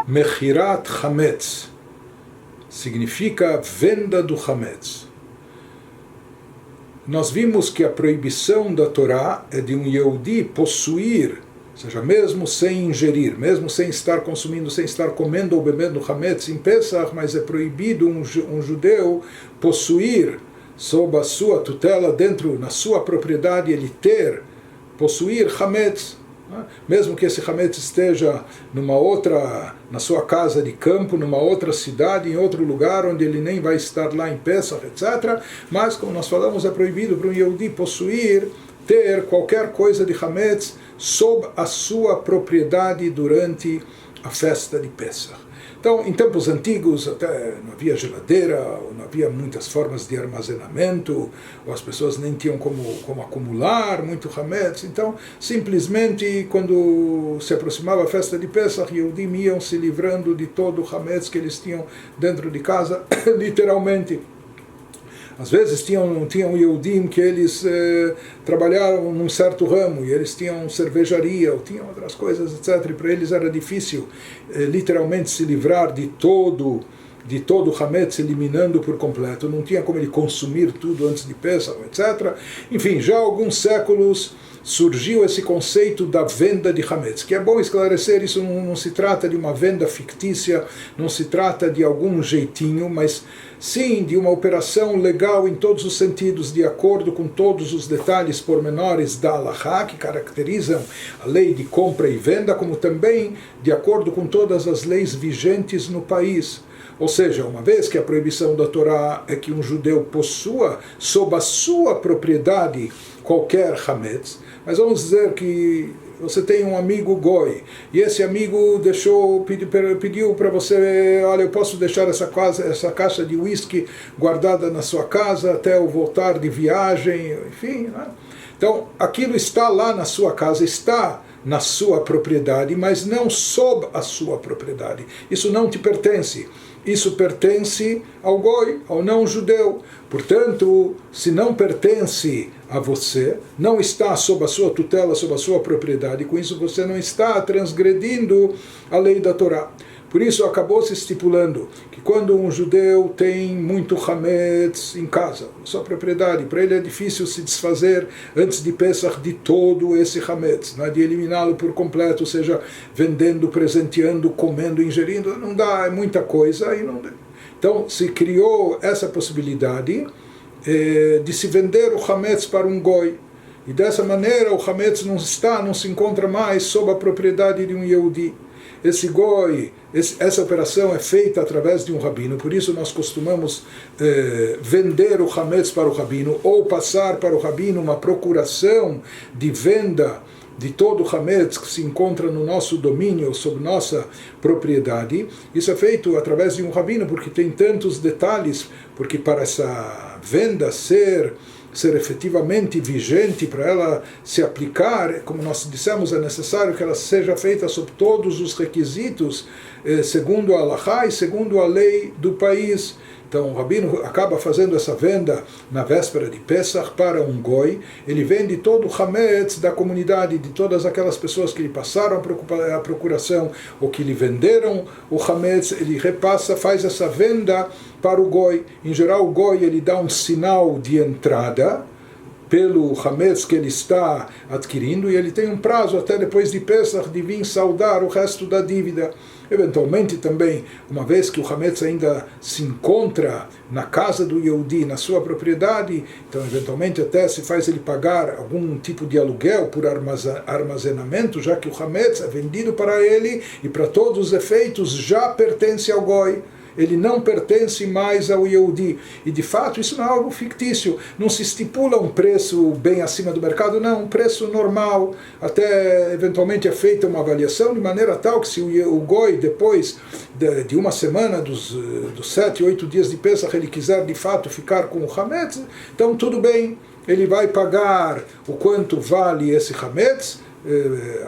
Mechirat Hametz significa venda do Hametz. Nós vimos que a proibição da Torá é de um Yehudi possuir, ou seja, mesmo sem ingerir, mesmo sem estar consumindo, sem estar comendo ou bebendo Hametz em Pesach, mas é proibido um judeu possuir sob a sua tutela, dentro, na sua propriedade, ele possuir Hametz, mesmo que esse Hametz esteja na sua casa de campo, numa outra cidade, em outro lugar, onde ele nem vai estar lá em Pesach, etc. Mas, como nós falamos, é proibido para um Yehudi ter qualquer coisa de Hametz sob a sua propriedade durante a festa de Pesach. Então, em tempos antigos, até não havia geladeira, ou não havia muitas formas de armazenamento, ou as pessoas nem tinham como acumular muito Hametz. Então, simplesmente, quando se aproximava a festa de Pesach, Yehudim iam se livrando de todo o Hametz que eles tinham dentro de casa, literalmente. Às vezes tinham Yehudim que eles trabalhavam num certo ramo, e eles tinham cervejaria, ou tinham outras coisas, etc. E para eles era difícil literalmente se livrar de todo o Hametz, eliminando por completo. Não tinha como ele consumir tudo antes de Pesach, etc. Enfim, já há alguns séculos surgiu esse conceito da venda de Hametz, que é bom esclarecer, isso não se trata de uma venda fictícia, não se trata de algum jeitinho, mas sim de uma operação legal em todos os sentidos, de acordo com todos os detalhes pormenores da Halachá, que caracterizam a lei de compra e venda, como também de acordo com todas as leis vigentes no país. Ou seja, uma vez que a proibição da Torá é que um judeu possua sob a sua propriedade qualquer Hametz, mas vamos dizer que você tem um amigo goi, e esse amigo pediu para você, olha, eu posso deixar essa caixa de uísque guardada na sua casa até eu voltar de viagem, enfim, né? Então, aquilo está lá na sua casa, está na sua propriedade, mas não sob a sua propriedade. Isso não te pertence. Isso pertence ao goi, ao não-judeu. Portanto, se não pertence a você, não está sob a sua tutela, sob a sua propriedade, com isso você não está transgredindo a lei da Torá. Por isso acabou se estipulando que quando um judeu tem muito Hametz em casa, sua propriedade, para ele é difícil se desfazer antes de Pesach de todo esse Hametz, né, de eliminá-lo por completo, ou seja, vendendo, presenteando, comendo, ingerindo, não dá, é muita coisa. Então se criou essa possibilidade de se vender o Hametz para um goi. E dessa maneira o Hametz não se encontra mais sob a propriedade de um Yehudi. Esse goi, essa operação é feita através de um rabino, por isso nós costumamos vender o Hametz para o rabino, ou passar para o rabino uma procuração de venda de todo o Hametz que se encontra no nosso domínio, sob nossa propriedade. Isso é feito através de um rabino, porque tem tantos detalhes, porque para essa venda ser efetivamente vigente, para ela se aplicar, como nós dissemos, é necessário que ela seja feita sob todos os requisitos, segundo a Halachá e segundo a lei do país. Então o rabino acaba fazendo essa venda na véspera de Pesach para um goi. Ele vende todo o Hametz da comunidade, de todas aquelas pessoas que lhe passaram a procuração ou que lhe venderam o Hametz. Ele repassa, faz essa venda para o goi. Em geral o goi ele dá um sinal de entrada pelo Hametz que ele está adquirindo, e ele tem um prazo até depois de Pesach de vir saldar o resto da dívida. Eventualmente também, uma vez que o Hametz ainda se encontra na casa do Yehudi, na sua propriedade, então eventualmente até se faz ele pagar algum tipo de aluguel por armazenamento, já que o Hametz é vendido para ele e para todos os efeitos já pertence ao goi. Ele não pertence mais ao Yehudi. E de fato isso não é algo fictício. Não se estipula um preço bem acima do mercado, não. Um preço normal. Até eventualmente é feita uma avaliação de maneira tal que se o goi, depois de uma semana, dos 7, 8 dias de Pesach, ele quiser de fato ficar com o Hametz, então tudo bem. Ele vai pagar o quanto vale esse Hametz,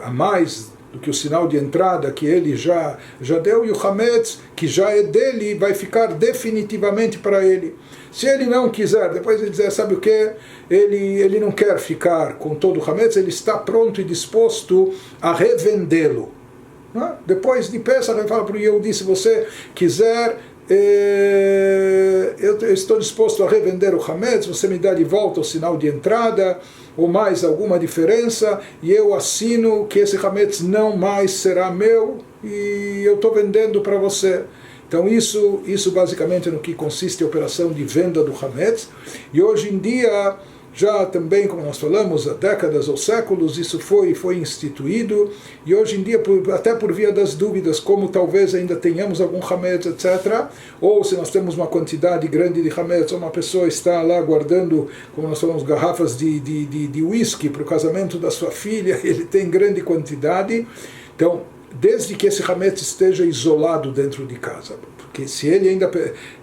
a mais do que o sinal de entrada que ele já deu, e o Hametz, que já é dele, vai ficar definitivamente para ele. Se ele não quiser, depois ele dizer, sabe o que? Ele não quer ficar com todo o Hametz, ele está pronto e disposto a revendê-lo. Não é? Depois de Pesach, ele fala para o Yehudi, se você quiser, eu estou disposto a revender o Hametz, você me dá de volta o sinal de entrada, ou mais alguma diferença, e eu assino que esse Hametz não mais será meu, e eu estou vendendo para você. Então isso basicamente é no que consiste a operação de venda do Hametz, e hoje em dia, já também, como nós falamos, há décadas ou séculos, isso foi instituído, e hoje em dia, até por via das dúvidas, como talvez ainda tenhamos algum Hametz, etc., ou se nós temos uma quantidade grande de Hametz, ou uma pessoa está lá guardando, como nós falamos, garrafas de whisky para o casamento da sua filha, ele tem grande quantidade, então, desde que esse Hametz esteja isolado dentro de casa, porque se ele ainda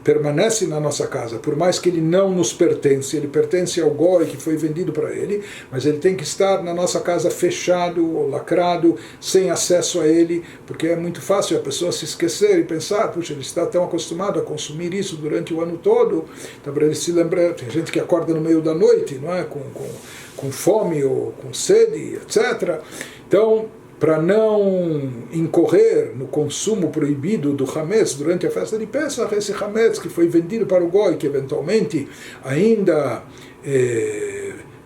permanece na nossa casa, por mais que ele não nos pertence, ele pertence ao goi que foi vendido para ele, mas ele tem que estar na nossa casa fechado ou lacrado, sem acesso a ele, porque é muito fácil a pessoa se esquecer e pensar, puxa, ele está tão acostumado a consumir isso durante o ano todo, então para ele se lembrar, tem gente que acorda no meio da noite, não é? Com fome ou com sede, etc. Então, para não incorrer no consumo proibido do Hametz durante a festa de Pesach, esse Hametz que foi vendido para o Goi, que eventualmente ainda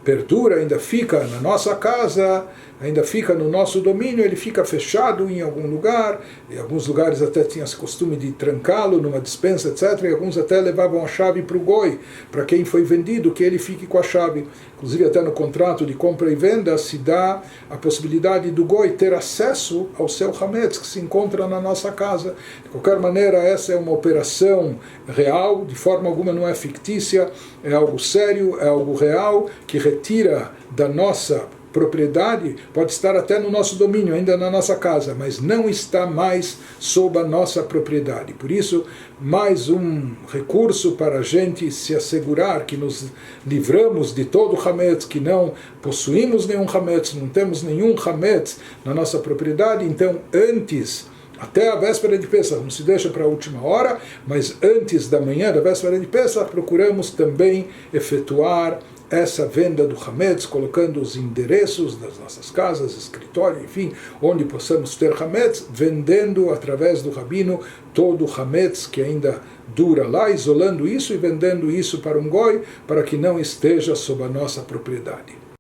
perdura, ainda fica na nossa casa, ainda fica no nosso domínio, ele fica fechado em algum lugar, em alguns lugares até tinha esse costume de trancá-lo numa despensa, etc., e alguns até levavam a chave para o Goi, para quem foi vendido, que ele fique com a chave. Inclusive até no contrato de compra e venda se dá a possibilidade do Goi ter acesso ao seu Hametz, que se encontra na nossa casa. De qualquer maneira, essa é uma operação real, de forma alguma não é fictícia, é algo sério, é algo real, que retira da nossa propriedade, pode estar até no nosso domínio, ainda na nossa casa, mas não está mais sob a nossa propriedade. Por isso, mais um recurso para a gente se assegurar que nos livramos de todo o Hametz, que não possuímos nenhum Hametz, não temos nenhum Hametz na nossa propriedade. Então, antes, até a véspera de Pesach, não se deixa para a última hora, mas antes da manhã da véspera de Pesach, procuramos também efetuar essa venda do Hametz, colocando os endereços das nossas casas, escritório, enfim, onde possamos ter Hametz, vendendo através do Rabino todo o Hametz que ainda dura lá, isolando isso e vendendo isso para um Goi, para que não esteja sob a nossa propriedade.